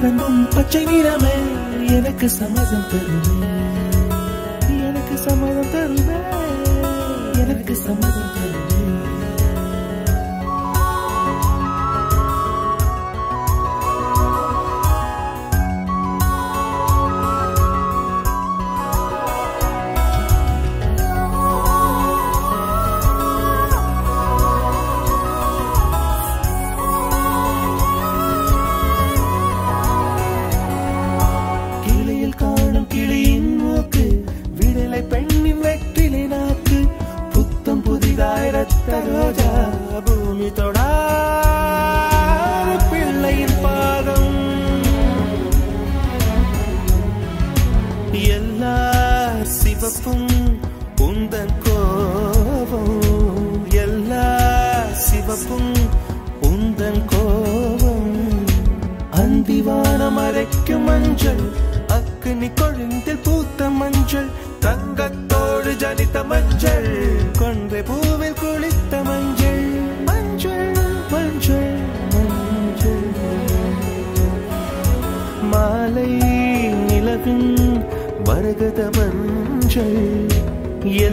இறங்கும் பச்சை நிறமே எனக்கு சம்மதம் தருவே, எனக்கு சம்மதம் தருவே, எனக்கு சம்மதம் தருவே. பெண்ணின் வெற்றிலை நாக்கு புத்தம் புதிதாய் ரத்த ரோஜா பூமி தொடா பிள்ளையின் பாதம் எல்லா சிவப்பும் உந்தன் கோபம், எல்லா சிவப்பும் உந்தன் கோபம். அந்திவானம் அரைக்கும் மஞ்சள் அக்னி கொழுந்தில் பூத்த மஞ்சள், தங்கத்தோடு ஜனித்த மஞ்சள், கொன்றை பூவில் குளித்த மஞ்சள், மஞ்சள் மஞ்சள் மஞ்சள். மாலை நிலவின் மரகத மஞ்சள்.